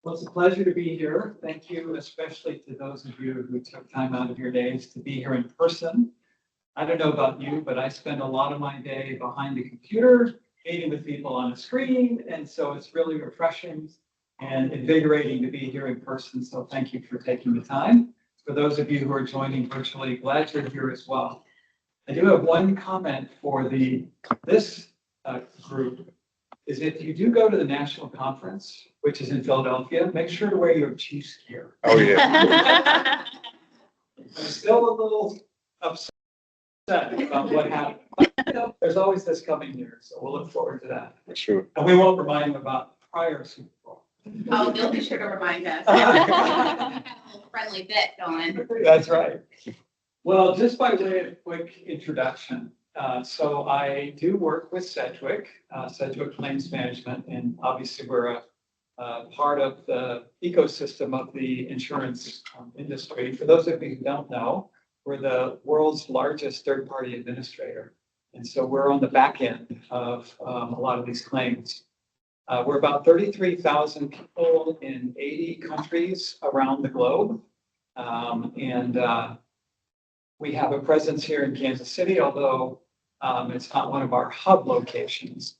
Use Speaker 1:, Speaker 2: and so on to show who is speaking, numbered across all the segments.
Speaker 1: Well, it's a pleasure to be here. Thank you, especially to those of you who took time out of your days to be here in person. I don't know about you, but I spend a lot of my day behind the computer, meeting with people on a screen, and so it's really refreshing and invigorating to be here in person. So thank you for taking the time. For those of you who are joining virtually, glad you're here as well. I do have one comment for this group. Is if you do go to the national conference, which is in Philadelphia, make sure to wear your Chiefs gear.
Speaker 2: Oh, yeah.
Speaker 1: I'm still a little upset about what happened. But, there's always this coming year, so we'll look forward to that.
Speaker 2: For sure.
Speaker 1: And we won't remind them about the prior Super Bowl.
Speaker 3: Oh, they'll be sure to remind us. Have a little friendly bit going.
Speaker 1: That's right. Well, just by way of quick introduction, so I do work with Sedgwick Claims Management, and obviously we're a part of the ecosystem of the insurance industry. For those of you who don't know, we're the world's largest third-party administrator. And so we're on the back end of a lot of these claims. We're about 33,000 people in 80 countries around the globe. We have a presence here in Kansas City, although it's not one of our hub locations.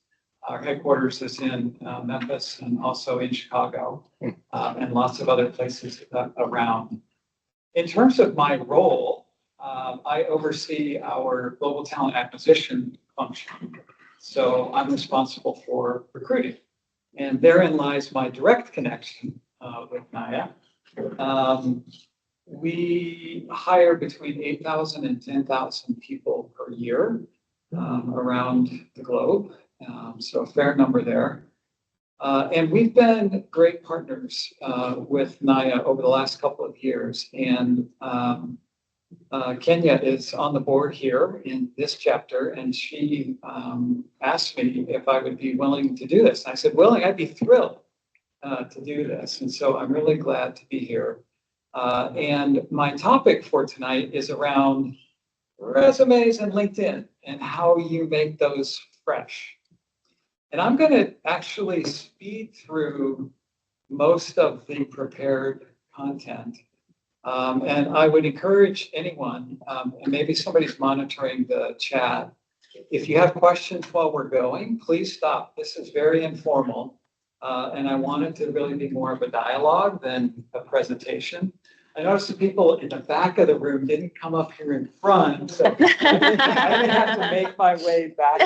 Speaker 1: Our headquarters is in Memphis and also in Chicago, and lots of other places around. In terms of my role, I oversee our global talent acquisition function. So I'm responsible for recruiting. And therein lies my direct connection with NAAIA. We hire between 8,000 and 10,000 people per year around the globe. So a fair number there. And we've been great partners with NAAIA over the last couple of years. And Kenya is on the board here in this chapter, and she asked me if I would be willing to do this. And I said, willing, I'd be thrilled to do this. And so I'm really glad to be here. And my topic for tonight is around resumes and LinkedIn and how you make those fresh. And I'm going to actually speed through most of the prepared content. And I would encourage anyone, and maybe somebody's monitoring the chat, if you have questions while we're going, please stop. This is very informal. And I want it to really be more of a dialogue than a presentation. I noticed the people in the back of the room didn't come up here in front, so I didn't have to make my way back.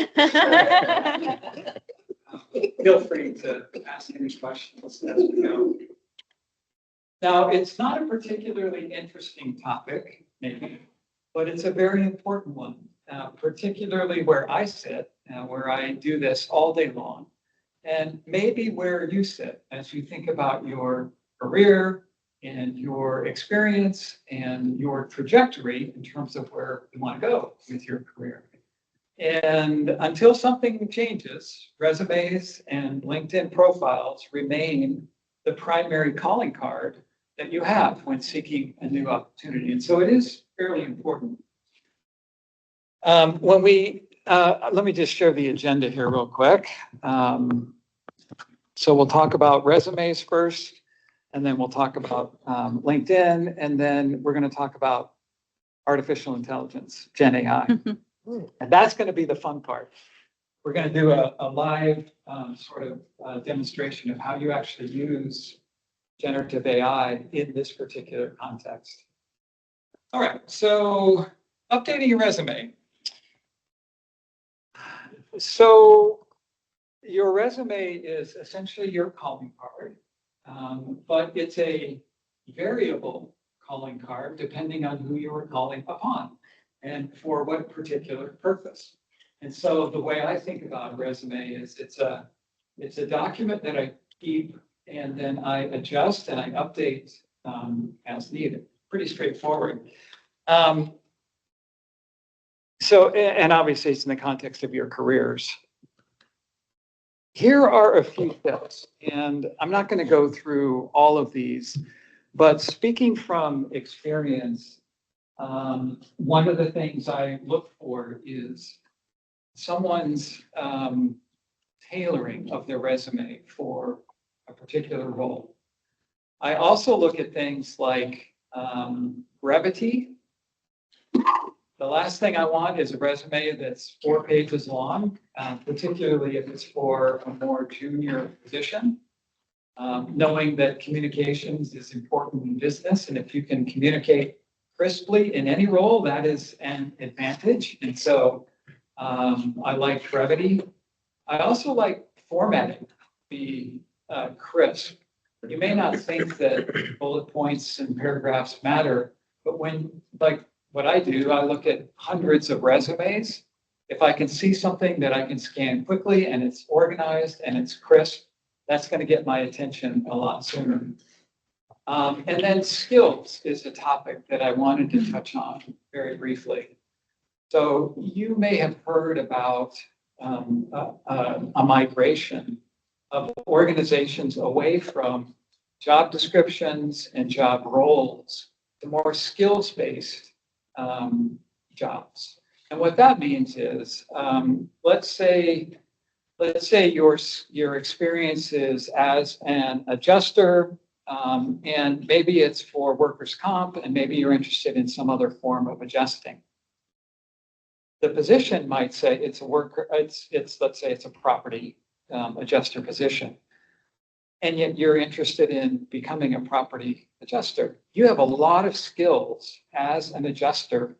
Speaker 1: Feel free to ask any questions as we go. Now, it's not a particularly interesting topic, maybe, but it's a very important one, particularly where I sit, where I do this all day long, and maybe where you sit as you think about your career and your experience and your trajectory in terms of where you want to go with your career. And until something changes, resumes and LinkedIn profiles remain the primary calling card that you have when seeking a new opportunity. And so it is fairly important. Let me just share the agenda here real quick. So we'll talk about resumes first, and then we'll talk about LinkedIn, and then we're going to talk about artificial intelligence, Gen AI. And that's going to be the fun part. We're going to do a live demonstration of how you actually use generative AI in this particular context. All right, so updating your resume. So your resume is essentially your calling card, but it's a variable calling card depending on who you are calling upon and for what particular purpose. And so the way I think about a resume is it's a document that I keep and then I adjust and I update as needed. Pretty straightforward. And obviously it's in the context of your careers. Here are a few tips, and I'm not going to go through all of these, but speaking from experience, one of the things I look for is someone's tailoring of their resume for a particular role. I also look at things like brevity. The last thing I want is a resume that's 4 pages long, particularly if it's for a more junior position. Knowing that communications is important in business, and if you can communicate crisply in any role, that is an advantage. And so I like brevity. I also like formatting, be crisp. You may not think that bullet points and paragraphs matter, but when, like what I do, I look at hundreds of resumes. If I can see something that I can scan quickly and it's organized and it's crisp, that's going to get my attention a lot sooner. And then skills is a topic that I wanted to touch on very briefly. So you may have heard about a migration of organizations away from job descriptions and job roles to more skills-based jobs. And what that means is, let's say your experience is as an adjuster, and maybe it's for workers' comp, and maybe you're interested in some other form of adjusting. The position might say it's a worker, let's say it's a property adjuster position, and yet you're interested in becoming a property adjuster. You have a lot of skills as an adjuster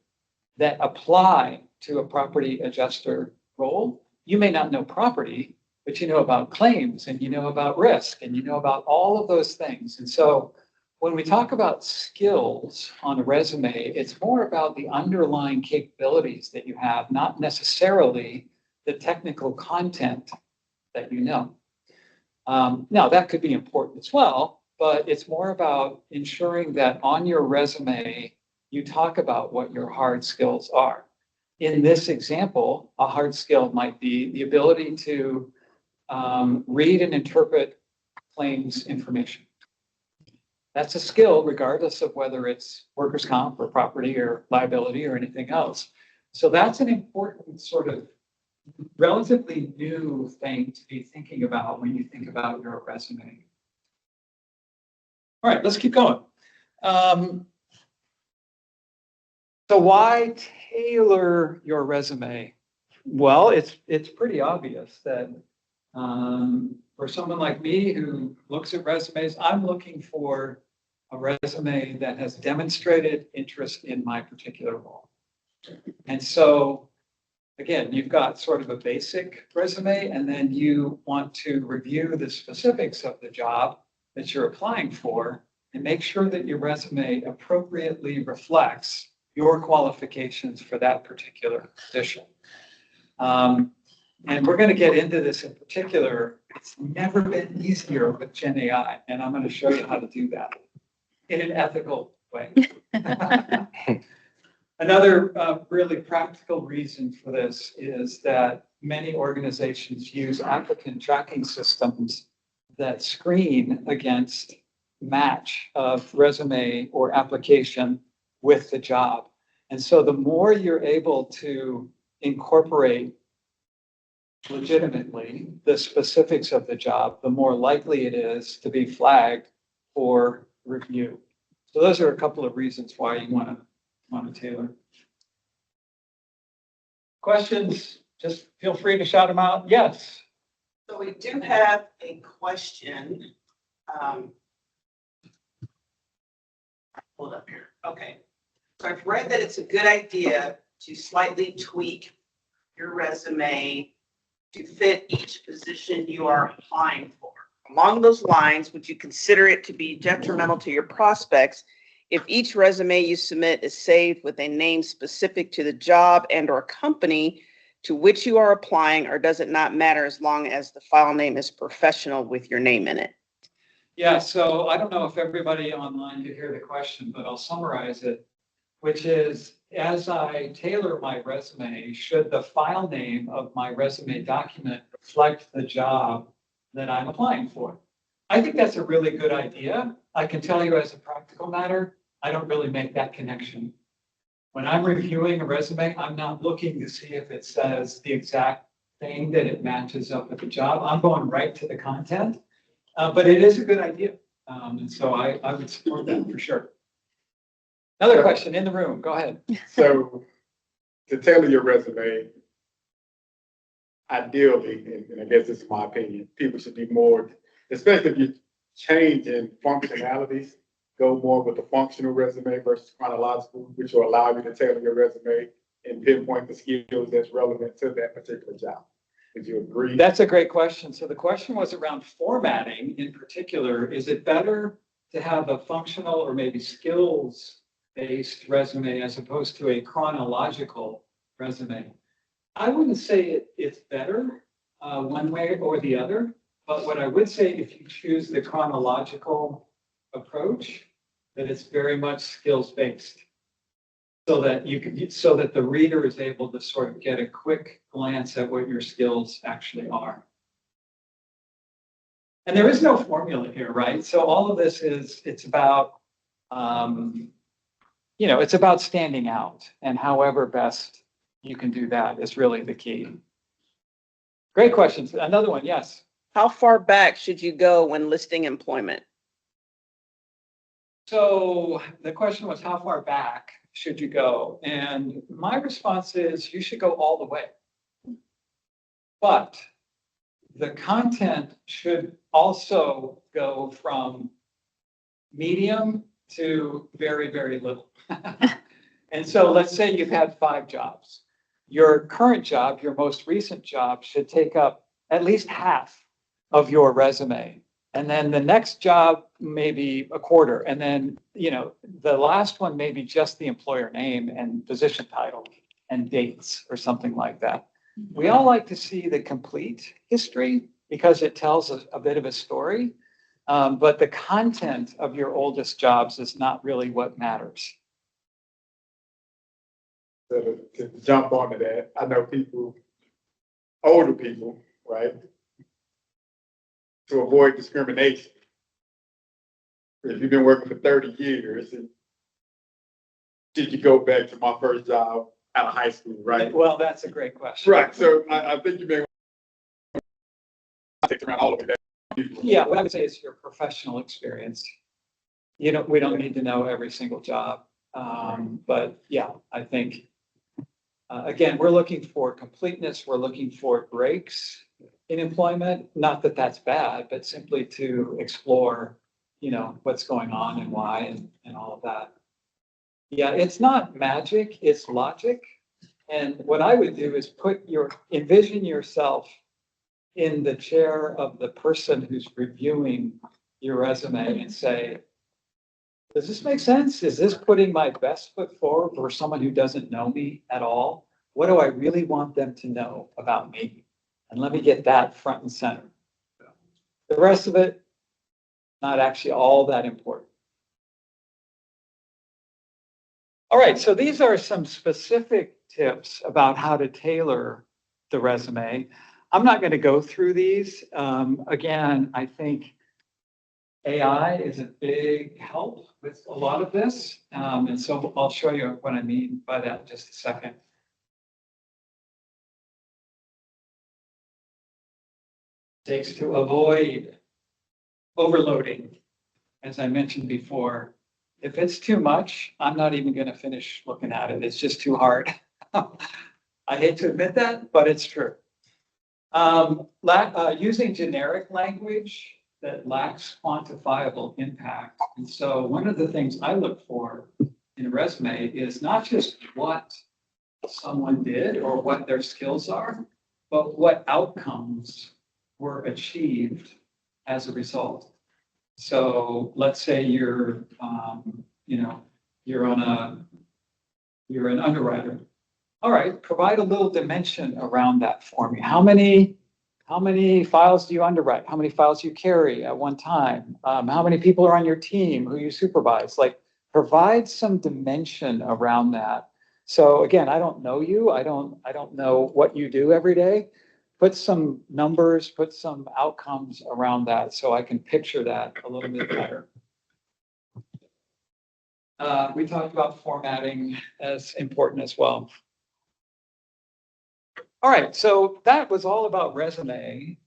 Speaker 1: that apply to a property adjuster role. You may not know property, but you know about claims, and you know about risk, and you know about all of those things. And so when we talk about skills on a resume, it's more about the underlying capabilities that you have, not necessarily the technical content that you know. Now, that could be important as well, but it's more about ensuring that on your resume, you talk about what your hard skills are. In this example, a hard skill might be the ability to read and interpret claims information. That's a skill regardless of whether it's workers' comp or property or liability or anything else. So that's an important sort of relatively new thing to be thinking about when you think about your resume. All right, let's keep going. So why tailor your resume? Well, it's pretty obvious that for someone like me who looks at resumes, I'm looking for a resume that has demonstrated interest in my particular role. And so, again, you've got sort of a basic resume, and then you want to review the specifics of the job that you're applying for and make sure that your resume appropriately reflects your qualifications for that particular position. And we're going to get into this in particular. It's never been easier with Gen AI, and I'm going to show you how to do that in an ethical way. Another really practical reason for this is that many organizations use applicant tracking systems that screen against match of resume or application with the job. And so the more you're able to incorporate legitimately the specifics of the job, the more likely it is to be flagged for review. So those are a couple of reasons why you want to tailor. Questions? Just feel free to shout them out. Yes.
Speaker 2: So we do have a question. Hold up here. Okay. So I've read that it's a good idea to slightly tweak your resume to fit each position you are applying for. Along those lines, would you consider it to be detrimental to your prospects if each resume you submit is saved with a name specific to the job and/or company to which you are applying, or does it not matter as long as the file name is professional with your name in it?
Speaker 1: Yeah, so I don't know if everybody online could hear the question, but I'll summarize it, which is, as I tailor my resume, should the file name of my resume document reflect the job that I'm applying for? I think that's a really good idea. I can tell you as a practical matter, I don't really make that connection. When I'm reviewing a resume, I'm not looking to see if it says the exact thing that it matches up with the job. I'm going right to the content, but it is a good idea. And so I would support that for sure. Another question in the room, go ahead.
Speaker 4: So to tailor your resume, ideally, and I guess this is my opinion, people should be more, especially if you change in functionalities, go more with the functional resume versus chronological, which will allow you to tailor your resume and pinpoint the skills that's relevant to that particular job. Would you agree?
Speaker 1: That's a great question. So the question was around formatting in particular. Is it better to have a functional or maybe skills-based resume as opposed to a chronological resume? I wouldn't say it's better one way or the other, but what I would say, if you choose the chronological approach, that it's very much skills-based. So that the reader is able to sort of get a quick glance at what your skills actually are. And there is no formula here, right? So all of this it's about, it's about standing out, and however best you can do that is really the key. Great questions. Another one, yes.
Speaker 5: How far back should you go when listing employment?
Speaker 1: So the question was, how far back should you go? And my response is, you should go all the way. But the content should also go from medium to very, very little. And so let's say you've had 5 jobs. Your current job, your most recent job, should take up at least half of your resume. And then the next job, maybe a quarter. And then, the last one, maybe just the employer name and position title and dates or something like that. We all like to see the complete history because it tells a bit of a story. But the content of your oldest jobs is not really what matters.
Speaker 4: So to jump onto that, I know older people, right? To avoid discrimination. If you've been working for 30 years, did you go back to my first job out of high school, right?
Speaker 1: Well, that's a great question.
Speaker 4: Right, so I think you may take around all of it.
Speaker 1: Yeah, what I would say is your professional experience. We don't need to know every single job. But yeah, I think, again, we're looking for completeness. We're looking for breaks in employment. Not that that's bad, but simply to explore, what's going on and why and all of that. Yeah, it's not magic, it's logic. And what I would do is envision yourself in the chair of the person who's reviewing your resume and say, does this make sense? Is this putting my best foot forward for someone who doesn't know me at all? What do I really want them to know about me? And let me get that front and center. The rest of it, not actually all that important. All right, so these are some specific tips about how to tailor the resume. I'm not going to go through these. Again, I think AI is a big help with a lot of this. And so I'll show you what I mean by that in just a second. Takes to avoid overloading, as I mentioned before. If it's too much, I'm not even going to finish looking at it. It's just too hard. I hate to admit that, but it's true. Using generic language that lacks quantifiable impact. And so one of the things I look for in a resume is not just what someone did or what their skills are, but what outcomes were achieved as a result. So let's say you're an underwriter. All right, provide a little dimension around that for me. How many files do you underwrite? How many files do you carry at one time? How many people are on your team who you supervise? Provide some dimension around that. So again, I don't know you. I don't know what you do every day. Put some numbers, put some outcomes around that so I can picture that a little bit better. We talked about formatting as important as well. All right, so that was all about resume.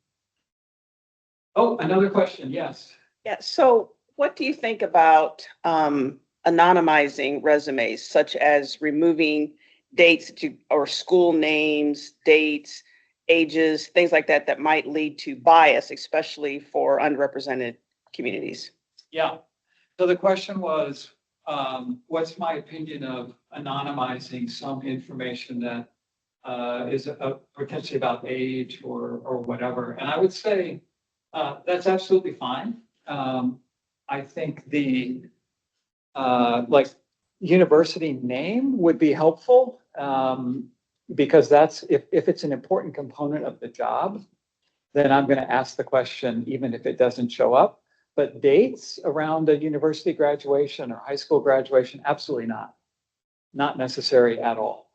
Speaker 1: Oh, another question, yes.
Speaker 5: Yeah, so what do you think about anonymizing resumes, such as removing dates or school names, dates, ages, things like that, that might lead to bias, especially for underrepresented communities?
Speaker 1: Yeah. So the question was, what's my opinion of anonymizing some information that is potentially about age or whatever? And I would say that's absolutely fine. I think the like university name would be helpful because that's if it's an important component of the job, then I'm going to ask the question even if it doesn't show up. But dates around a university graduation or high school graduation, absolutely not. Not necessary at all.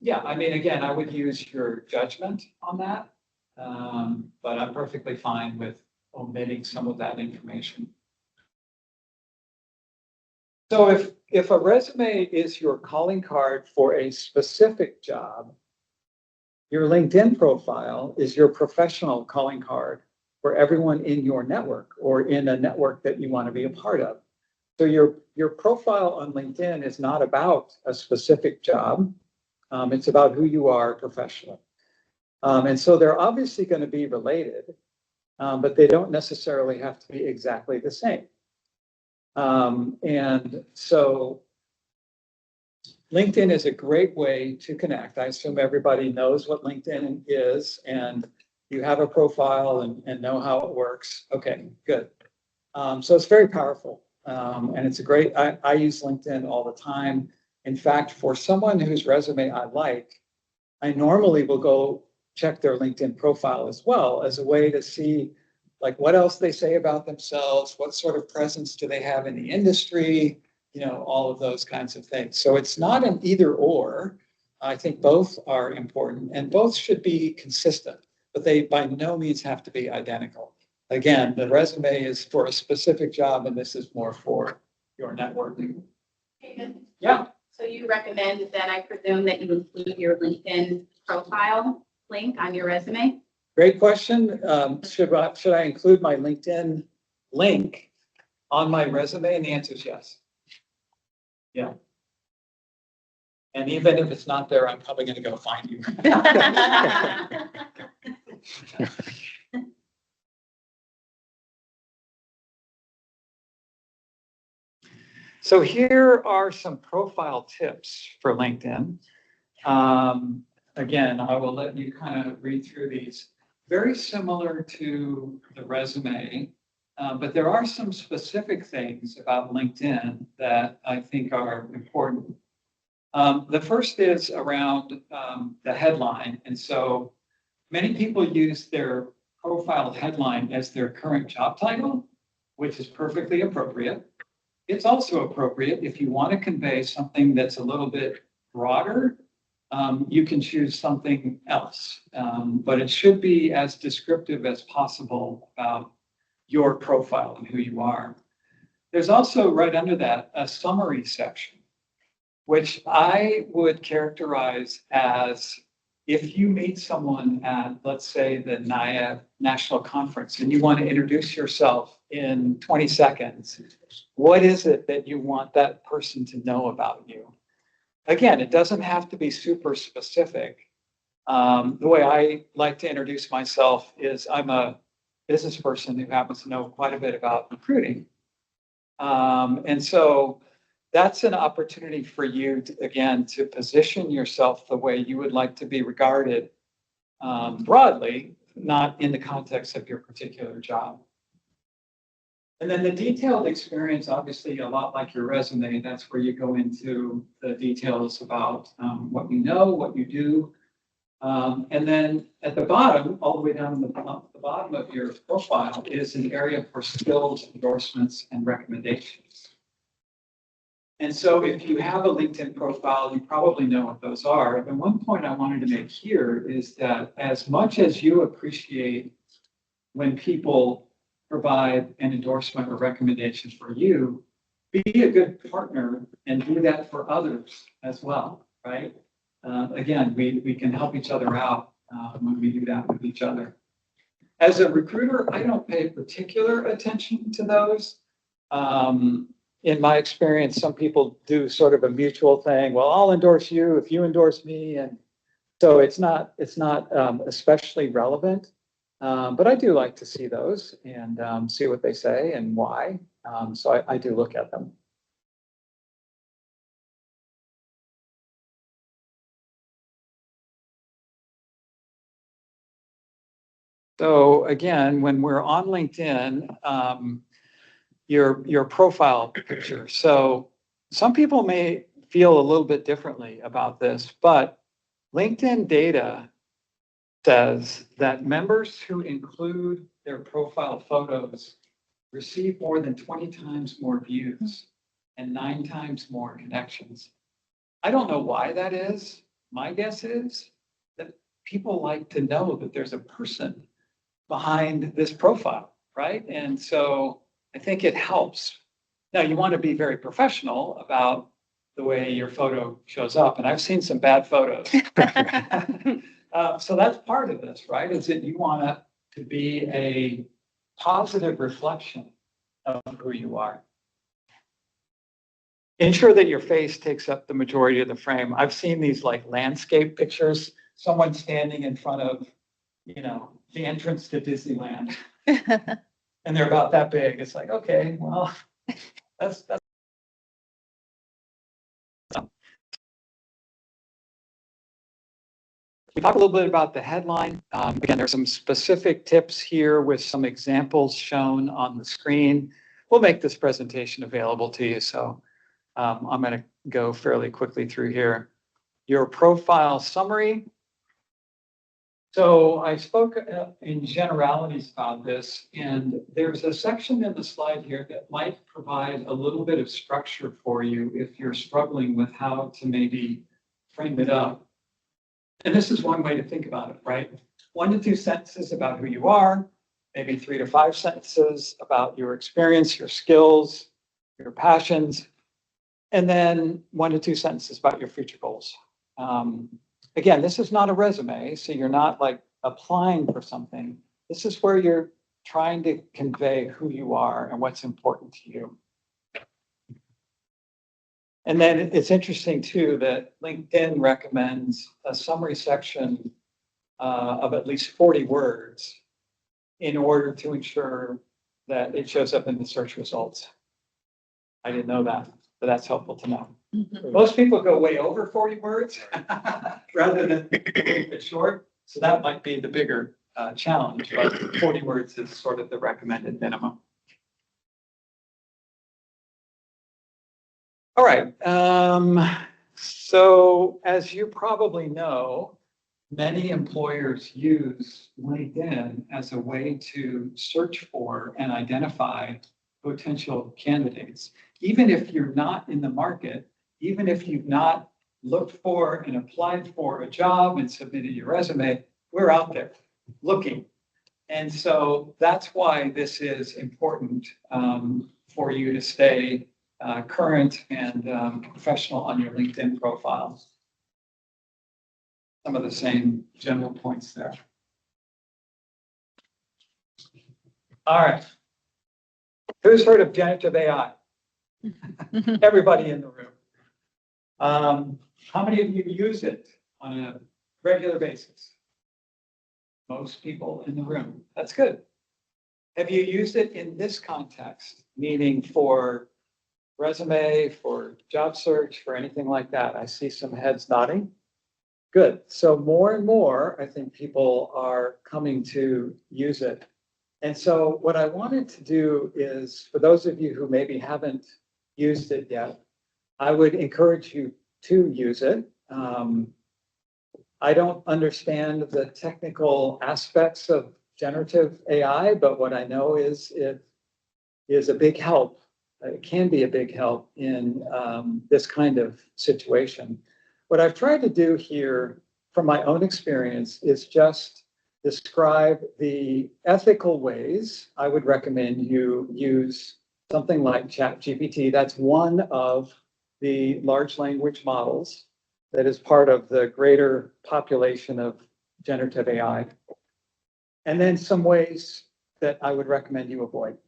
Speaker 1: Yeah, I mean, again, I would use your judgment on that. But I'm perfectly fine with omitting some of that information. So if a resume is your calling card for a specific job, your LinkedIn profile is your professional calling card for everyone in your network or in a network that you want to be a part of. So your profile on LinkedIn is not about a specific job. It's about who you are professionally. And so they're obviously going to be related, but they don't necessarily have to be exactly the same. And so LinkedIn is a great way to connect. I assume everybody knows what LinkedIn is and you have a profile and know how it works. Okay, good. So it's very powerful. And it's a great, I use LinkedIn all the time. In fact, for someone whose resume I like, I normally will go check their LinkedIn profile as well as a way to see like what else they say about themselves, what sort of presence do they have in the industry, all of those kinds of things. So it's not an either or. I think both are important and both should be consistent, but they by no means have to be identical. Again, the resume is for a specific job and this is more for your networking.
Speaker 3: Okay.
Speaker 1: Yeah.
Speaker 3: So you recommend that I presume that you include your LinkedIn profile link on your resume?
Speaker 1: Great question. Should I include my LinkedIn link on my resume? And the answer is yes. Yeah. And even if it's not there, I'm probably going to go find you. So here are some profile tips for LinkedIn. Again, I will let you kind of read through these. Very similar to the resume, but there are some specific things about LinkedIn that I think are important. The first is around the headline. And so many people use their profile headline as their current job title, which is perfectly appropriate. It's also appropriate if you want to convey something that's a little bit broader, you can choose something else. But it should be as descriptive as possible about your profile and who you are. There's also right under that a summary section, which I would characterize as if you meet someone at, let's say, the NAAIA National Conference and you want to introduce yourself in 20 seconds, what is it that you want that person to know about you? Again, it doesn't have to be super specific. The way I like to introduce myself is I'm a business person who happens to know quite a bit about recruiting. And so that's an opportunity for you to, again, to position yourself the way you would like to be regarded broadly, not in the context of your particular job. And then the detailed experience, obviously a lot like your resume, that's where you go into the details about what you know, what you do. And then at the bottom, all the way down the bottom of your profile is an area for skills, endorsements, and recommendations. And so if you have a LinkedIn profile, you probably know what those are. And one point I wanted to make here is that as much as you appreciate when people provide an endorsement or recommendation for you, be a good partner and do that for others as well, right? Again, we can help each other out when we do that with each other. As a recruiter, I don't pay particular attention to those. In my experience, some people do sort of a mutual thing. Well, I'll endorse you if you endorse me. And so it's not especially relevant. But I do like to see those and see what they say and why. So I do look at them. So again, when we're on LinkedIn, your profile picture. So some people may feel a little bit differently about this, but LinkedIn data says that members who include their profile photos receive more than 20 times more views and 9 times more connections. I don't know why that is. My guess is that people like to know that there's a person behind this profile, right? And so I think it helps. Now, you want to be very professional about the way your photo shows up, and I've seen some bad photos. So that's part of this, right? Is that you want to be a positive reflection of who you are. Ensure that your face takes up the majority of the frame. I've seen these like landscape pictures, someone standing in front of, the entrance to Disneyland. And they're about that big. It's like, okay, well, that's. We talk a little bit about the headline. Again, there's some specific tips here with some examples shown on the screen. We'll make this presentation available to you. So I'm going to go fairly quickly through here. Your profile summary. So I spoke in generalities about this, and there's a section in the slide here that might provide a little bit of structure for you if you're struggling with how to maybe frame it up. And this is one way to think about it, right? 1 to 2 sentences about who you are, maybe 3 to 5 sentences about your experience, your skills, your passions, and then 1 to 2 sentences about your future goals. Again, this is not a resume, so you're not like applying for something. This is where you're trying to convey who you are and what's important to you. And then it's interesting too that LinkedIn recommends a summary section of at least 40 words in order to ensure that it shows up in the search results. I didn't know that, but that's helpful to know. Most people go way over 40 words rather than keep it short. So that might be the bigger challenge, but 40 words is sort of the recommended minimum. All right. So as you probably know, many employers use LinkedIn as a way to search for and identify potential candidates. Even if you're not in the market, even if you've not looked for and applied for a job and submitted your resume, we're out there looking. And so that's why this is important for you to stay current and professional on your LinkedIn profile. Some of the same general points there. All right. Who's heard of generative AI? Everybody in the room. How many of you use it on a regular basis? Most people in the room. That's good. Have you used it in this context, meaning for resume, for job search, for anything like that? I see some heads nodding. Good. So more and more, I think people are coming to use it. And so what I wanted to do is, for those of you who maybe haven't used it yet, I would encourage you to use it. I don't understand the technical aspects of generative AI, but what I know is it is a big help. It can be a big help in this kind of situation. What I've tried to do here from my own experience is just describe the ethical ways I would recommend you use something like ChatGPT. That's one of the large language models that is part of the greater population of generative AI. And then some ways that I would recommend you avoid.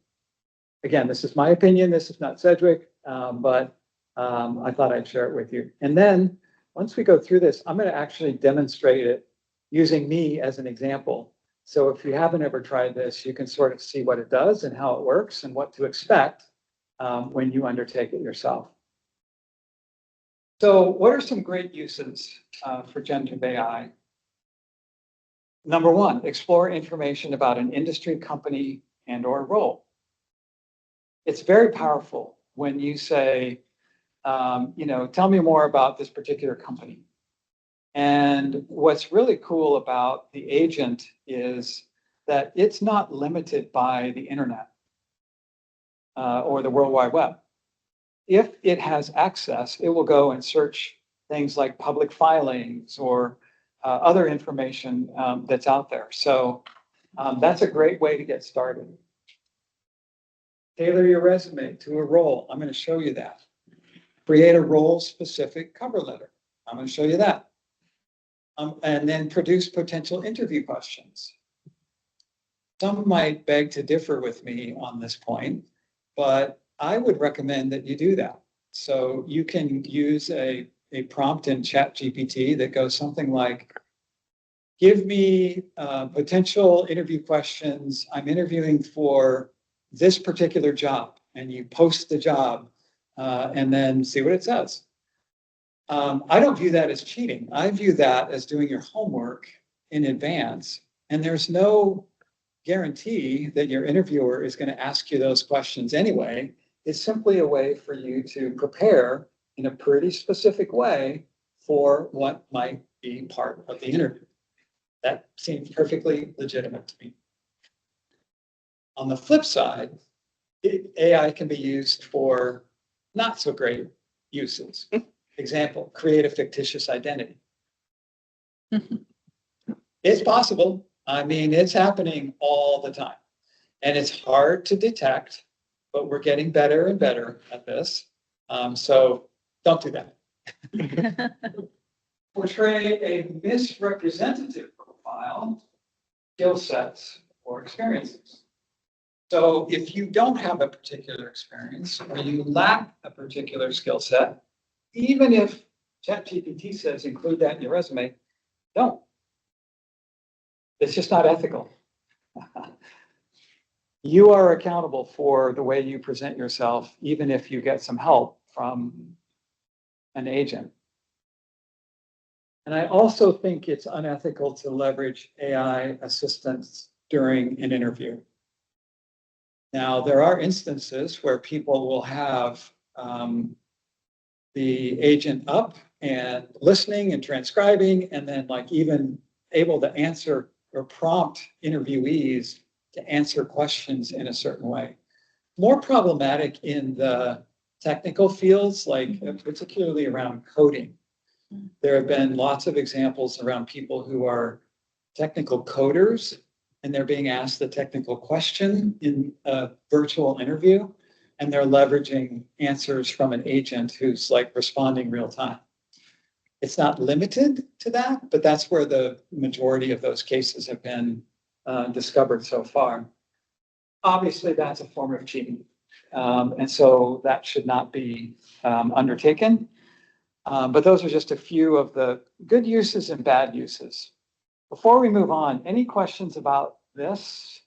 Speaker 1: Again, this is my opinion. This is not Sedgwick, but I thought I'd share it with you. And then once we go through this, I'm going to actually demonstrate it using me as an example. So if you haven't ever tried this, you can sort of see what it does and how it works and what to expect when you undertake it yourself. So what are some great uses for generative AI? Number one, explore information about an industry, company, and or role. It's very powerful when you say, tell me more about this particular company. And what's really cool about the agent is that it's not limited by the internet or the World Wide Web. If it has access, it will go and search things like public filings or other information that's out there. So that's a great way to get started. Tailor your resume to a role. I'm going to show you that. Create a role-specific cover letter. I'm going to show you that. And then produce potential interview questions. Some might beg to differ with me on this point, but I would recommend that you do that. So you can use a prompt in ChatGPT that goes something like, give me potential interview questions. I'm interviewing for this particular job, and you post the job and then see what it says. I don't view that as cheating. I view that as doing your homework in advance, and there's no guarantee that your interviewer is going to ask you those questions anyway. It's simply a way for you to prepare in a pretty specific way for what might be part of the interview. That seems perfectly legitimate to me. On the flip side, AI can be used for not so great uses. Example, create a fictitious identity. It's possible. I mean, it's happening all the time. And it's hard to detect, but we're getting better and better at this. So don't do that. Portray a misrepresentative profile, skill sets, or experiences. So if you don't have a particular experience or you lack a particular skill set, even if ChatGPT says include that in your resume, don't. It's just not ethical. You are accountable for the way you present yourself, even if you get some help from an agent. And I also think it's unethical to leverage AI assistance during an interview. Now, there are instances where people will have the agent up and listening and transcribing, and then like even able to answer or prompt interviewees to answer questions in a certain way. More problematic in the technical fields, like particularly around coding. There have been lots of examples around people who are technical coders, and they're being asked the technical question in a virtual interview, and they're leveraging answers from an agent who's like responding real time. It's not limited to that, but that's where the majority of those cases have been discovered so far. Obviously, that's a form of cheating. And so that should not be undertaken. But those are just a few of the good uses and bad uses. Before we move on, any questions about this?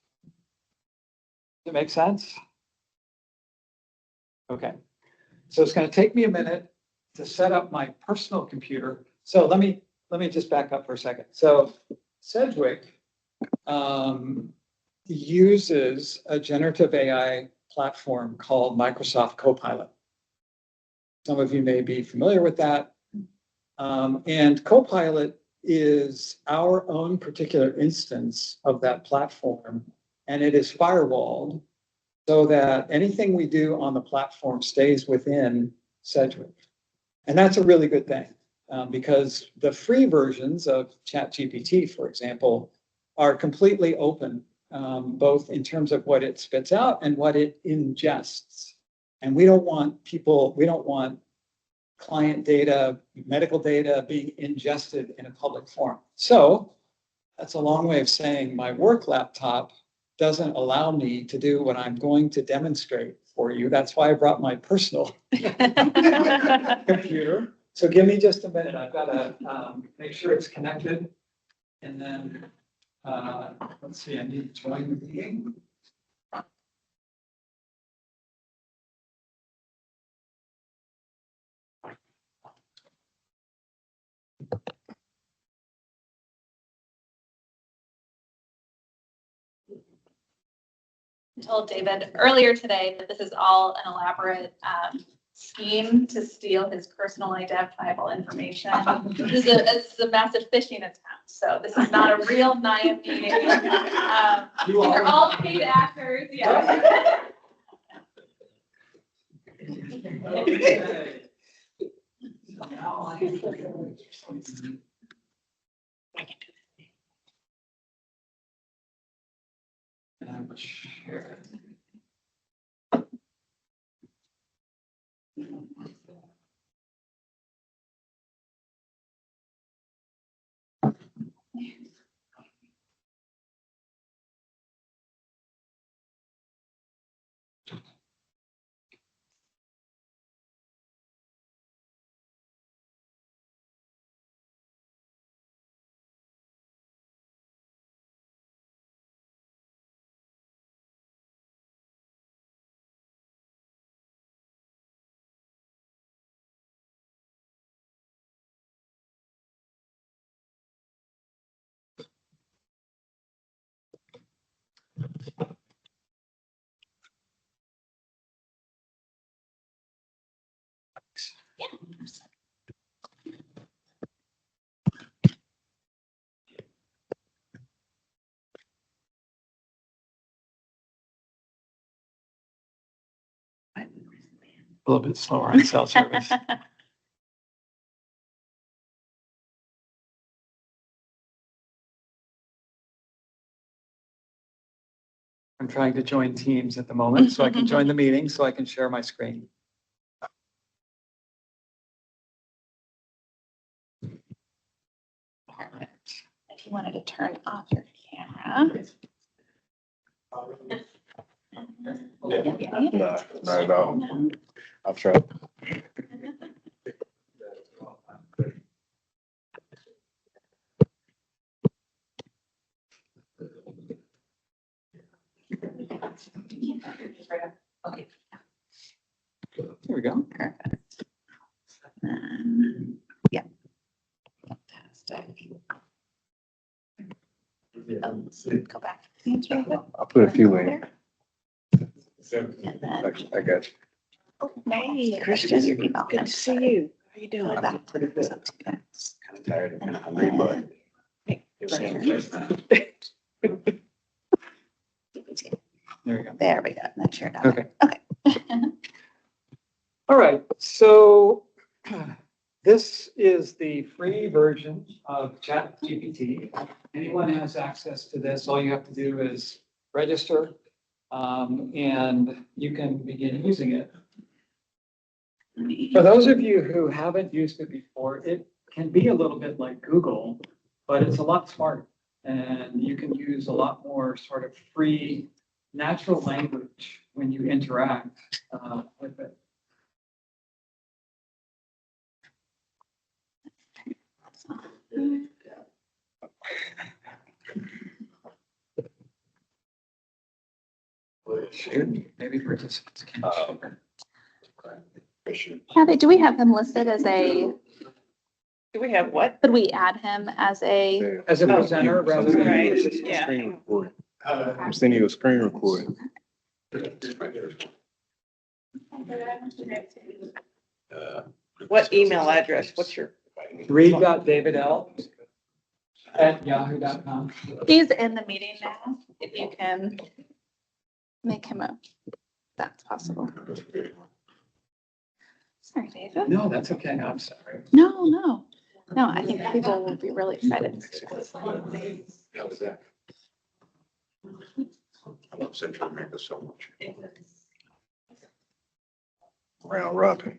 Speaker 1: Does it make sense? Okay. So it's going to take me a minute to set up my personal computer. So let me just back up for a second. So Sedgwick uses a generative AI platform called Microsoft Copilot. Some of you may be familiar with that. And Copilot is our own particular instance of that platform, and it is firewalled so that anything we do on the platform stays within Sedgwick. And that's a really good thing because the free versions of ChatGPT, for example, are completely open, both in terms of what it spits out and what it ingests. And we don't want client data, medical data being ingested in a public forum. So That's a long way of saying my work laptop doesn't allow me to do what I'm going to demonstrate for you. That's why I brought my personal computer. So give me just a minute. I've got to make sure it's connected. And then, let's see, I need to join the meeting.
Speaker 6: I told David earlier today that this is all an elaborate scheme to steal his personal identifiable information. This is a massive phishing attempt. So this is not a real NAAIA meeting. These are all paid actors. Yeah.
Speaker 1: Okay. Now I and share. A little bit slower on cell service. I'm trying to join Teams at the moment, so I can join the meeting, so I can share my screen.
Speaker 6: Perfect. If you wanted to turn off your camera.
Speaker 4: No, not at all. I've tried.
Speaker 6: Okay.
Speaker 1: Here we go.
Speaker 6: Perfect. Yeah. Fantastic. Go back.
Speaker 4: I'll put a few in.
Speaker 6: And then,
Speaker 4: I got you.
Speaker 6: hey, Christian, your email.
Speaker 5: Good to see you. How you doing?
Speaker 6: Back.
Speaker 4: Kind of tired of
Speaker 6: And
Speaker 4: being hungry, but.
Speaker 1: There we go.
Speaker 6: There we go. That's shared out.
Speaker 1: Okay.
Speaker 6: Okay.
Speaker 1: All right, so this is the free version of ChatGPT. Anyone has access to this. All you have to do is register, and you can begin using it. For those of you who haven't used it before, it can be a little bit like Google, but it's a lot smarter. And you can use a lot more sort of free natural language when you interact with it. Maybe participants can share.
Speaker 6: Kathy, do we have him listed as a,
Speaker 5: Do we have what?
Speaker 6: could we add him as a,
Speaker 1: As a presenter rather than.
Speaker 5: Right, yeah.
Speaker 4: Screen recording. I'm sending you a screen recording.
Speaker 5: What email address? What's your?
Speaker 1: read.davidl@yahoo.com.
Speaker 6: he's in the meeting now, if you can make him a, that's possible. Sorry, David.
Speaker 1: No, that's okay. I'm sorry.
Speaker 6: No, no, no, I think people will be really excited.
Speaker 4: How was that? I love Central America so much. Round robin.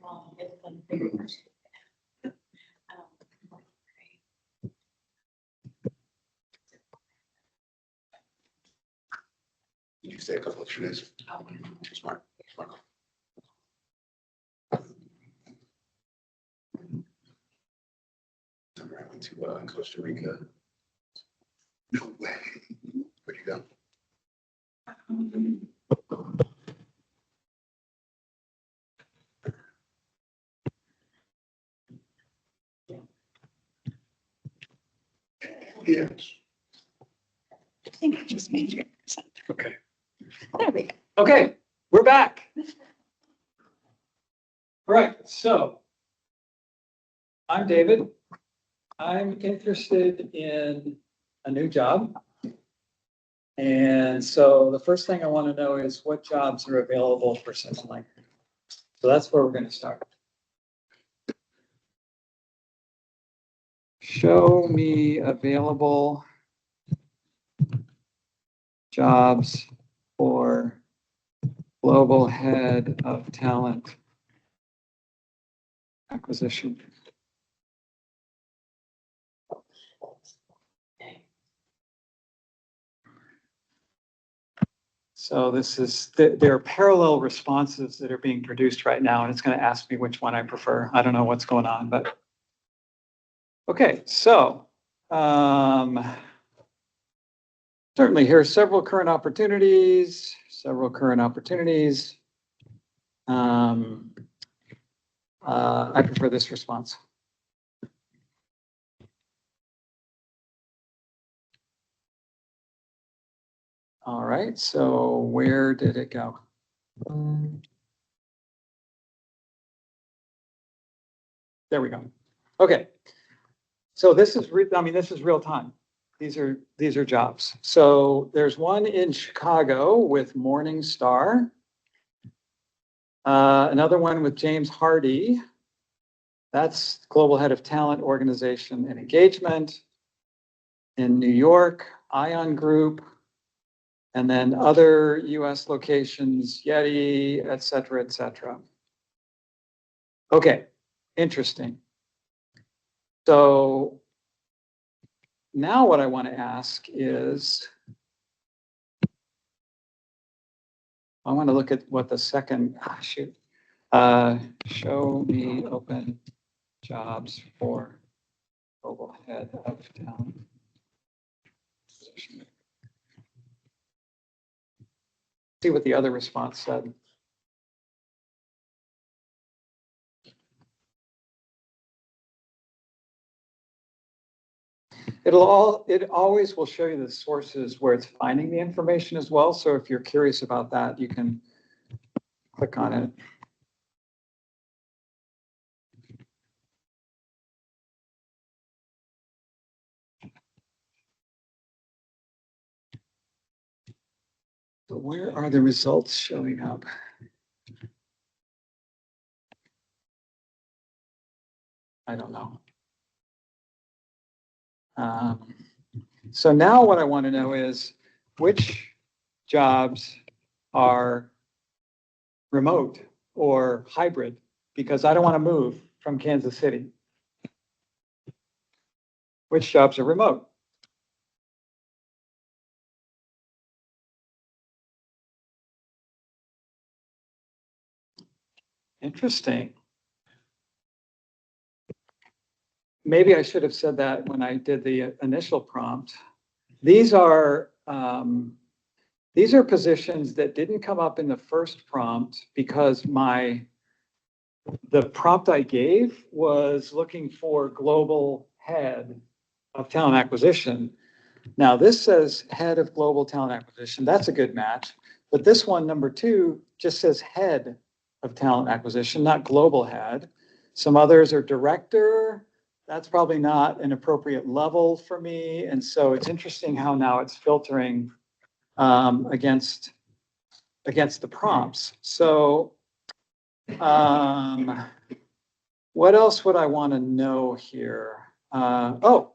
Speaker 7: you say a couple extra days. Smart, smart. Summer, I went to Costa Rica. No way. Where'd you go? Yes.
Speaker 5: I think I just made you.
Speaker 4: Okay.
Speaker 5: There we go.
Speaker 1: Okay, we're back. All right, so I'm David. I'm interested in a new job. And so the first thing I want to know is what jobs are available for someone like me. So that's where we're going to start. Show me available jobs for global head of talent acquisition. So this is, there are parallel responses that are being produced right now, and it's going to ask me which one I prefer. I don't know what's going on, but. Okay, so certainly here are several current opportunities. I prefer this response. All right, so where did it go? There we go. Okay. So this is, this is real time. These are jobs. So there's one in Chicago with Morningstar. Another one with James Hardy. That's Global Head of Talent Organization and Engagement. In New York, Ion Group. And then other US locations, Yeti, et cetera, et cetera. Okay, interesting. So now what I want to ask is, I want to look at what the second, show me open jobs for global head of talent. See what the other response said. It always will show you the sources where it's finding the information as well. So if you're curious about that, you can click on it. So where are the results showing up? I don't know. So now what I want to know is which jobs are remote or hybrid, because I don't want to move from Kansas City. Which jobs are remote? Interesting. Maybe I should have said that when I did the initial prompt. These are positions that didn't come up in the first prompt because the prompt I gave was looking for global head of talent acquisition. Now this says head of global talent acquisition. That's a good match. But this one, number 2, just says head of talent acquisition, not global head. Some others are director. That's probably not an appropriate level for me. And so it's interesting how now it's filtering against the prompts. So what else would I want to know here? How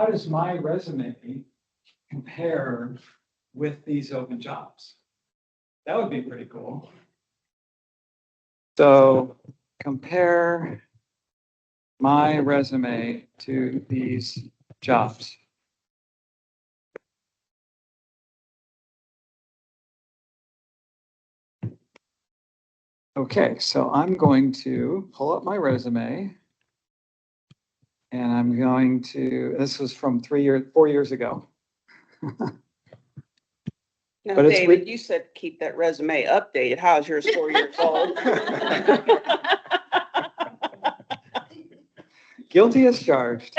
Speaker 1: does my resume compare with these open jobs? That would be pretty cool. So compare my resume to these jobs. Okay, so I'm going to pull up my resume. And I'm going to, this was from 4 years ago.
Speaker 5: Now,
Speaker 1: But it's
Speaker 5: David, you said keep that resume updated. How's yours 4 years old?
Speaker 1: Guilty as charged.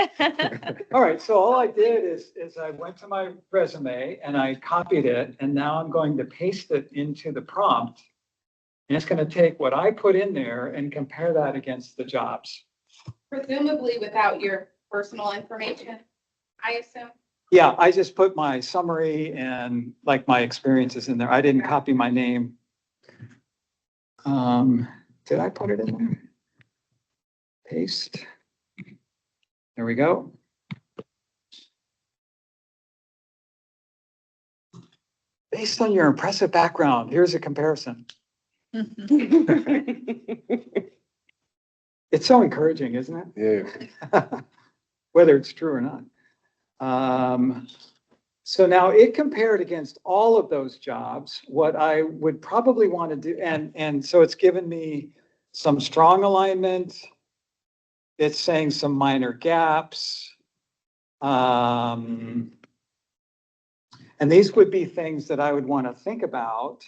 Speaker 1: All right, so all I did is I went to my resume and I copied it, and now I'm going to paste it into the prompt. And it's going to take what I put in there and compare that against the jobs.
Speaker 3: Presumably without your personal information, I assume.
Speaker 1: Yeah, I just put my summary and like my experiences in there. I didn't copy my name. Did I put it in there? Paste. There we go. Based on your impressive background, here's a comparison. It's so encouraging, isn't it?
Speaker 7: Yeah.
Speaker 1: Whether it's true or not. So now it compared against all of those jobs, what I would probably want to do, and so it's given me some strong alignment. It's saying some minor gaps. And these would be things that I would want to think about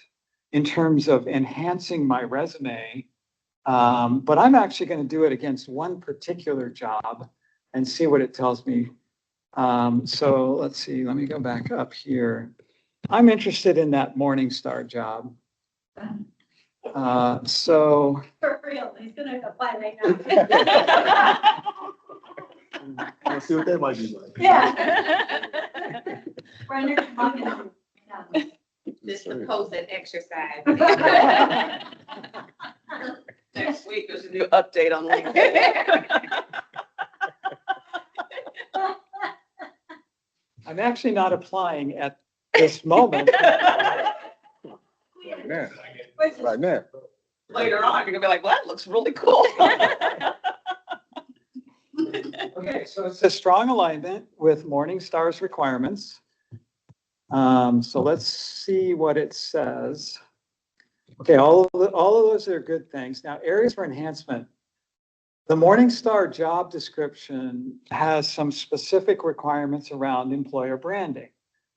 Speaker 1: in terms of enhancing my resume. But I'm actually going to do it against one particular job and see what it tells me. So let's see, let me go back up here. I'm interested in that Morningstar job. So
Speaker 6: For real, he's gonna apply right now.
Speaker 7: Let's see what that might be like.
Speaker 6: Yeah. We're under.
Speaker 2: This supposed exercise.
Speaker 5: Next week, there's a new update on LinkedIn.
Speaker 1: I'm actually not applying at this moment.
Speaker 7: Right now. Right now.
Speaker 5: Later on, you're gonna be like, well, that looks really cool.
Speaker 1: Okay, so it's a strong alignment with Morningstar's requirements. So let's see what it says. Okay, all of those are good things. Now, areas for enhancement. The Morningstar job description has some specific requirements around employer branding.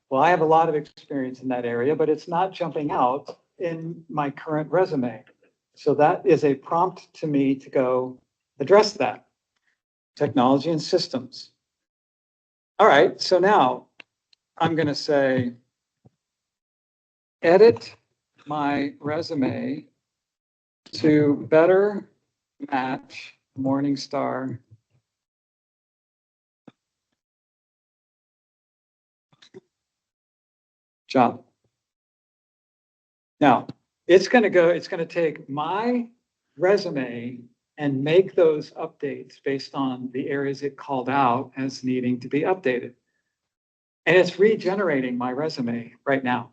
Speaker 1: Well, I have a lot of experience in that area, but it's not jumping out in my current resume. So that is a prompt to me to go address that. Technology and systems. All right, so now I'm going to say, edit my resume to better match Morningstar job. Now, it's going to take my resume and make those updates based on the areas it called out as needing to be updated. And it's regenerating my resume right now.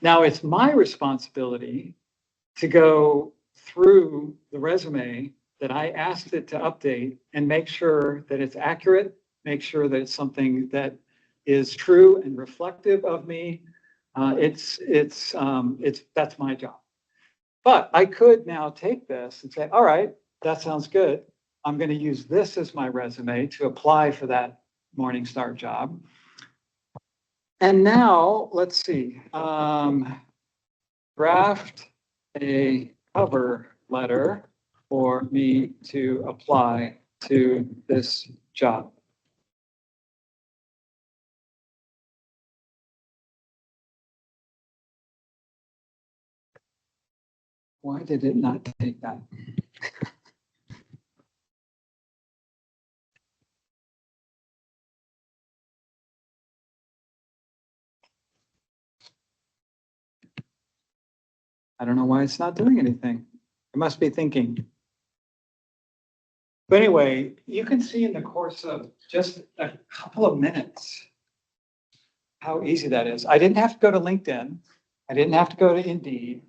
Speaker 1: Now it's my responsibility to go through the resume that I asked it to update and make sure that it's accurate, make sure that it's something that is true and reflective of me. That's my job. But I could now take this and say, all right, that sounds good. I'm going to use this as my resume to apply for that Morningstar job. And now let's see, draft a cover letter for me to apply to this job. Why did it not take that? I don't know why it's not doing anything. It must be thinking. But anyway, you can see in the course of just a couple of minutes how easy that is. I didn't have to go to LinkedIn. I didn't have to go to Indeed.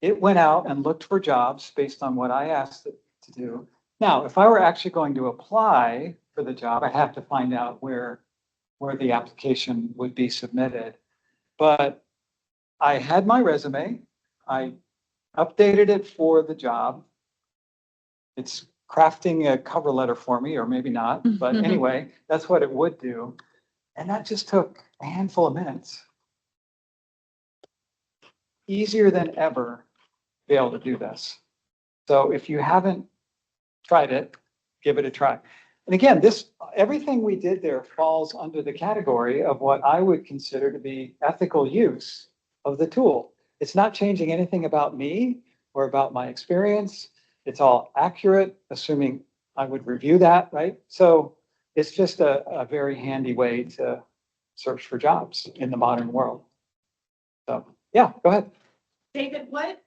Speaker 1: It went out and looked for jobs based on what I asked it to do. Now, if I were actually going to apply for the job, I have to find out where the application would be submitted. But I had my resume. I updated it for the job. It's crafting a cover letter for me, or maybe not, but anyway, that's what it would do. And that just took a handful of minutes. Easier than ever to be able to do this. So if you haven't tried it, give it a try. And again, everything we did there falls under the category of what I would consider to be ethical use of the tool. It's not changing anything about me or about my experience. It's all accurate, assuming I would review that, right? So it's just a very handy way to search for jobs in the modern world. So yeah, go ahead.
Speaker 3: David, what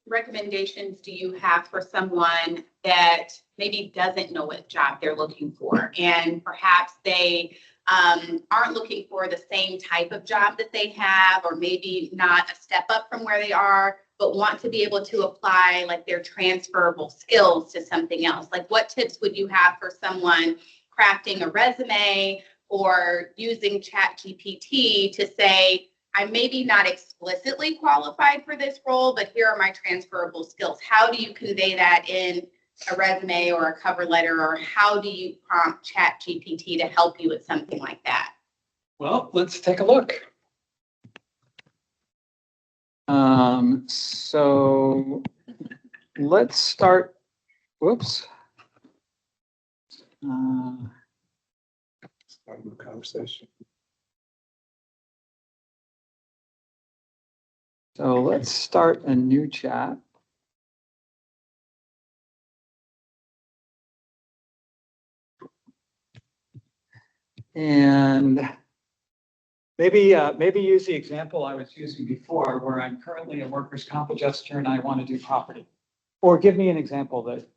Speaker 3: recommendations do you have for someone that maybe doesn't know what job they're looking for? And perhaps they aren't looking for the same type of job that they have, or maybe not a step up from where they are, but want to be able to apply like their transferable skills to something else. Like what tips would you have for someone crafting a resume or using ChatGPT to say, I'm maybe not explicitly qualified for this role, but here are my transferable skills. How do you convey that in a resume or a cover letter, or how do you prompt ChatGPT to help you with something like that?
Speaker 1: Well, let's take a look. So let's start, whoops.
Speaker 7: Start the conversation.
Speaker 1: So let's start a new chat. And maybe use the example I was using before, where I'm currently a workers' comp adjuster and I want to do property. Or give me an example that.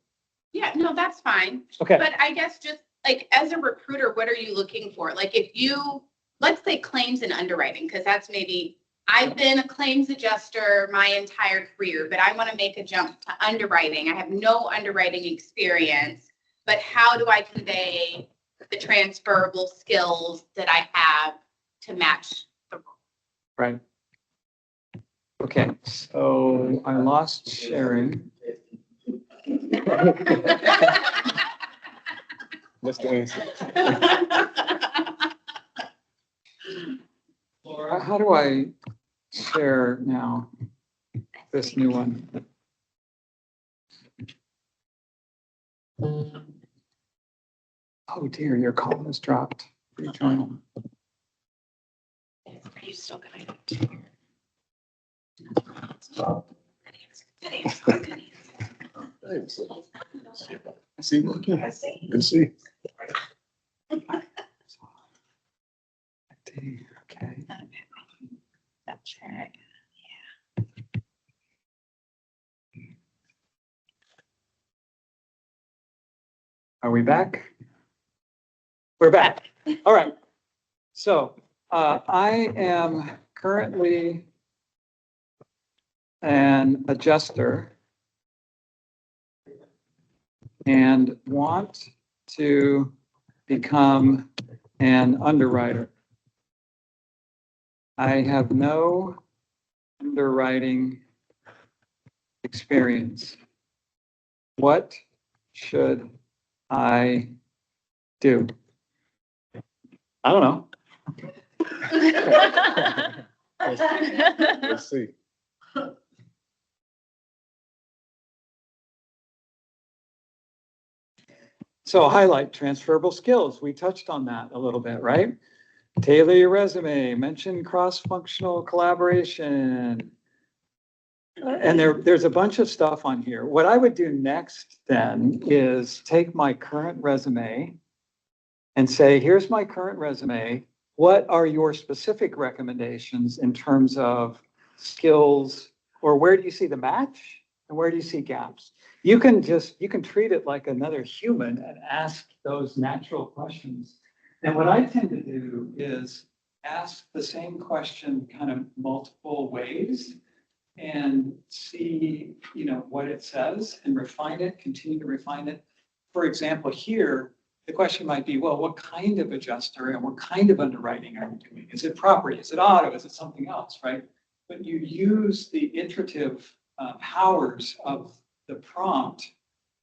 Speaker 3: Yeah, no, that's fine.
Speaker 1: Okay.
Speaker 3: But I guess just like as a recruiter, what are you looking for? Like if you, let's say claims and underwriting, because that's maybe, I've been a claims adjuster my entire career, but I want to make a jump to underwriting. I have no underwriting experience, but how do I convey the transferable skills that I have to match the role?
Speaker 1: Right. Okay, so I lost sharing.
Speaker 7: That's the answer.
Speaker 1: Laura, how do I share now this new one? Oh dear, your call has dropped. Rejoin.
Speaker 3: Are you still going to?
Speaker 7: Thanks. See you again. Good to see you.
Speaker 1: Okay. Are we back? We're back. All right. So I am currently an adjuster and want to become an underwriter. I have no underwriting experience. What should I do? I don't know.
Speaker 7: Let's see.
Speaker 1: So highlight transferable skills. We touched on that a little bit, right? Tailor your resume, mention cross-functional collaboration. And there's a bunch of stuff on here. What I would do next then is take my current resume and say, here's my current resume. What are your specific recommendations in terms of skills, or where do you see the match and where do you see gaps? You can treat it like another human and ask those natural questions. And what I tend to do is ask the same question kind of multiple ways and see, what it says and refine it, continue to refine it. For example, here, the question might be, well, what kind of adjuster and what kind of underwriting are you doing? Is it property? Is it auto? Is it something else, right? but you use the iterative powers of the prompt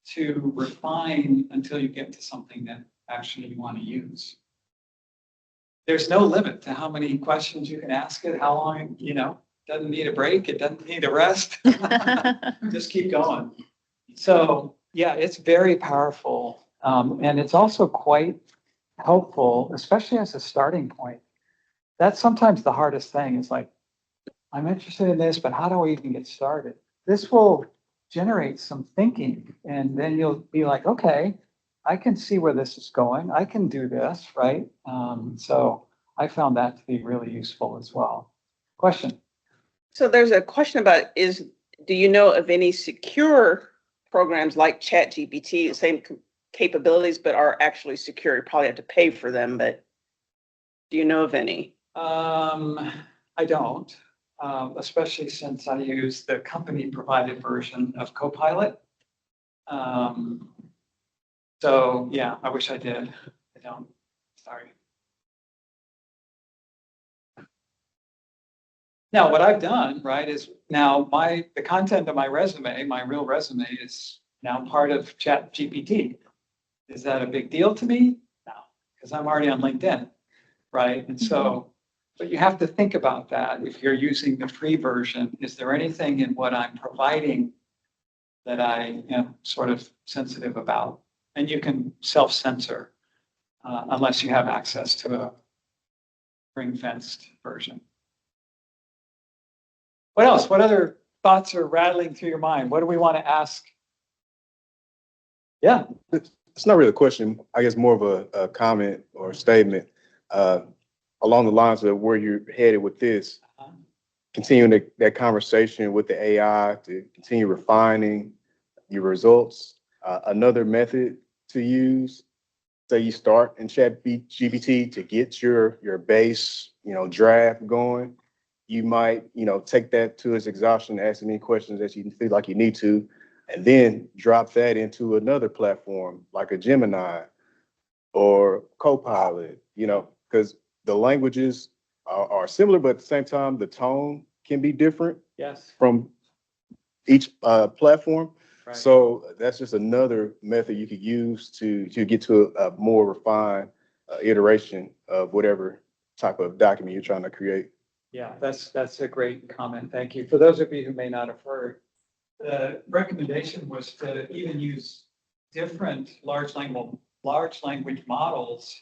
Speaker 1: to refine until you get to something that actually you want to use. There's no limit to how many questions you can ask it, how long, doesn't need a break, it doesn't need a rest. Just keep going. So, yeah, it's very powerful. And it's also quite helpful, especially as a starting point. That's sometimes the hardest thing is like, I'm interested in this, but how do I even get started? This will generate some thinking, and then you'll be like, okay, I can see where this is going. I can do this, right? So I found that to be really useful as well. Question?
Speaker 5: So there's a question about do you know of any secure programs like ChatGPT, the same capabilities, but are actually secure? You probably have to pay for them, but do you know of any?
Speaker 1: I don't, especially since I use the company provided version of Copilot. So yeah, I wish I did. I don't, sorry. Now, what I've done, right, is now the content of my resume, my real resume is now part of ChatGPT. Is that a big deal to me? No, because I'm already on LinkedIn, right? And so, but you have to think about that. If you're using the free version, is there anything in what I'm providing that I am sort of sensitive about? And you can self-censor unless you have access to a ring-fenced version. What else? What other thoughts are rattling through your mind? What do we want to ask? Yeah.
Speaker 8: It's not really a question. I guess more of a comment or a statement along the lines of where you're headed with this. Continuing that conversation with the AI to continue refining your results. Another method to use, say you start in ChatGPT to get your base, draft going. You might, take that to its exhaustion, ask any questions that you feel like you need to, and then drop that into another platform like a Gemini or Copilot, because the languages are similar, but at the same time, the tone can be different.
Speaker 1: Yes.
Speaker 8: From each platform.
Speaker 1: Right.
Speaker 8: So that's just another method you could use to get to a more refined iteration of whatever type of document you're trying to create.
Speaker 1: Yeah, that's a great comment. Thank you. For those of you who may not have heard, the recommendation was to even use different large language models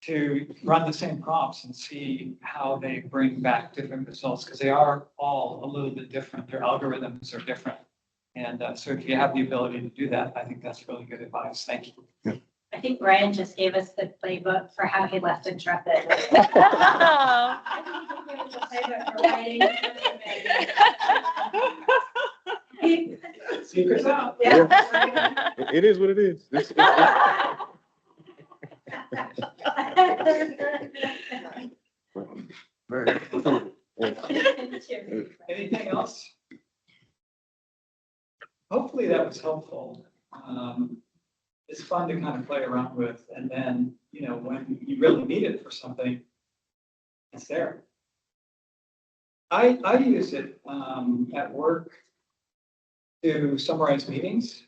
Speaker 1: to run the same prompts and see how they bring back different results, because they are all a little bit different. Their algorithms are different. And so if you have the ability to do that, I think that's really good advice. Thank you.
Speaker 8: Yeah.
Speaker 9: I think Ryan just gave us the playbook for how he left Intrepid.
Speaker 6: Oh.
Speaker 9: I think he gave us the playbook for writing his resume.
Speaker 1: Secrets out.
Speaker 9: Yeah.
Speaker 8: It is what it is.
Speaker 7: Very.
Speaker 1: Anything else? Hopefully that was helpful. It's fun to kind of play around with, and then, when you really need it for something, it's there. I use it at work to summarize meetings.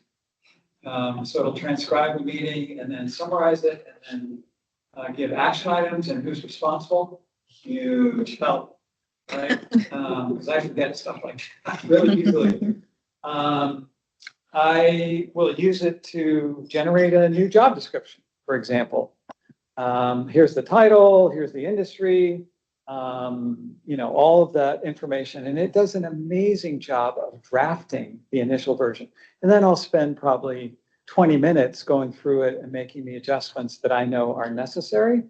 Speaker 1: So it'll transcribe a meeting and then summarize it and then give action items and who's responsible. Huge help, right? Because I forget stuff like that really easily. I will use it to generate a new job description, for example. Here's the title, here's the industry, all of that information. And it does an amazing job of drafting the initial version. And then I'll spend probably 20 minutes going through it and making the adjustments that I know are necessary.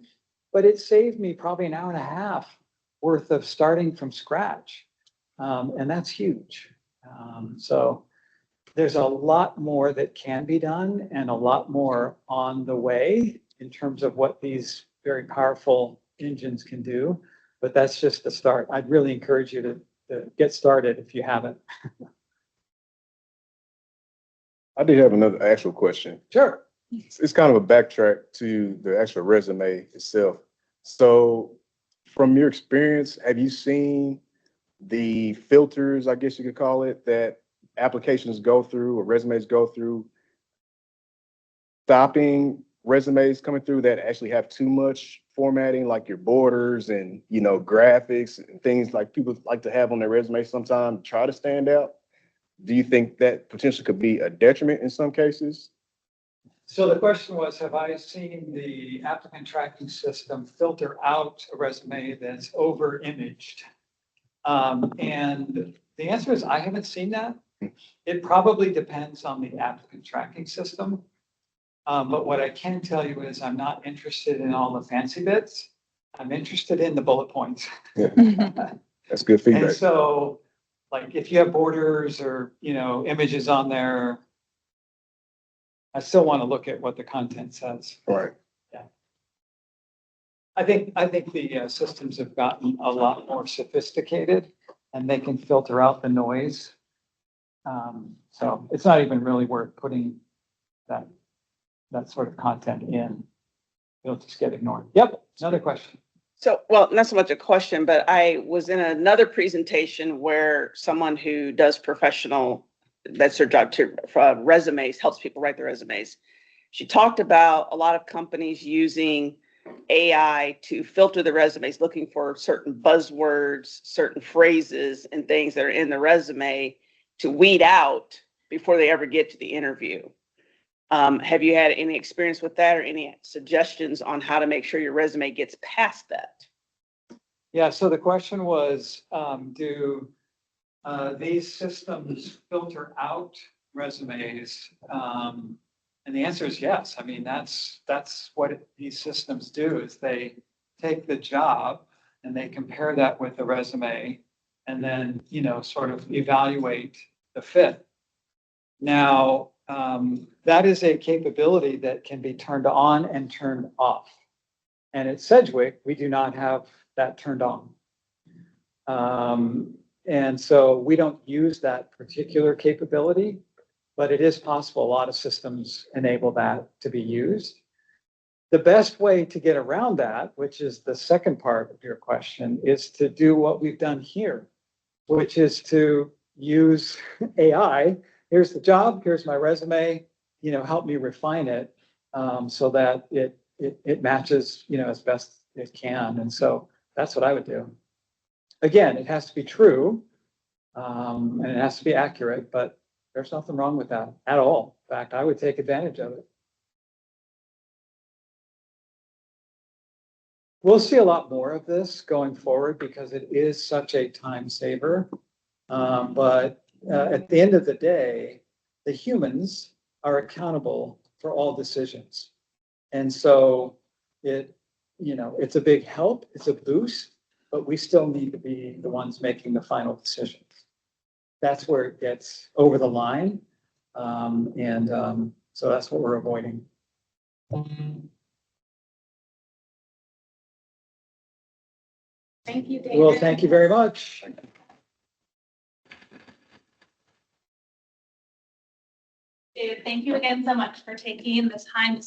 Speaker 1: But it saved me probably an hour and a half worth of starting from scratch. And that's huge. So there's a lot more that can be done and a lot more on the way in terms of what these very powerful engines can do. But that's just the start. I'd really encourage you to get started if you haven't.
Speaker 8: I did have another actual question.
Speaker 1: Sure.
Speaker 8: It's kind of a backtrack to the actual resume itself. So from your experience, have you seen the filters, I guess you could call it, that applications go through or resumes go through, stopping resumes coming through that actually have too much formatting, like your borders and, you know, graphics and things like people like to have on their resume sometimes, try to stand out? Do you think that potentially could be a detriment in some cases?
Speaker 1: So the question was, have I seen the applicant tracking system filter out a resume that's over imaged? And the answer is I haven't seen that. It probably depends on the applicant tracking system. But what I can tell you is I'm not interested in all the fancy bits. I'm interested in the bullet points.
Speaker 8: Yeah, that's good
Speaker 1: And
Speaker 8: feedback.
Speaker 1: so, like, if you have borders or, you know, images on there, I still want to look at what the content says.
Speaker 8: Right.
Speaker 1: I think the systems have gotten a lot more sophisticated and they can filter out the noise. So it's not even really worth putting that sort of content in. It'll just get ignored. Yep, another question.
Speaker 5: So, well, not so much a question, but I was in another presentation where someone who does professional, that's their job to resumes, helps people write their resumes. She talked about a lot of companies using AI to filter the resumes, looking for certain buzzwords, certain phrases and things that are in the resume to weed out before they ever get to the interview. Have you had any experience with that or any suggestions on how to make sure your resume gets past that?
Speaker 1: Yeah, so the question was, do these systems filter out resumes? And the answer is yes. I mean, that's what these systems do is they take the job and they compare that with the resume and then, you know, sort of evaluate the fit. Now, that is a capability that can be turned on and turned off. And at Sedgwick, we do not have that turned on. And so we don't use that particular capability, but it is possible. A lot of systems enable that to be used. The best way to get around that, which is the second part of your question, is to do what we've done here, which is to use AI. Here's the job, here's my resume, you know, help me refine it so that it matches, you know, as best it can. And so that's what I would do. Again, it has to be true and it has to be accurate, but there's nothing wrong with that at all. In fact, I would take advantage of it. We'll see a lot more of this going forward because it is such a time saver. But at the end of the day, the humans are accountable for all decisions. And so it, you know, it's a big help, it's a boost, but we still need to be the ones making the final decisions. That's where it gets over the line. So that's what we're avoiding.
Speaker 3: Thank you, David.
Speaker 1: Well, thank you very much.
Speaker 6: David, thank you again so much for taking the time to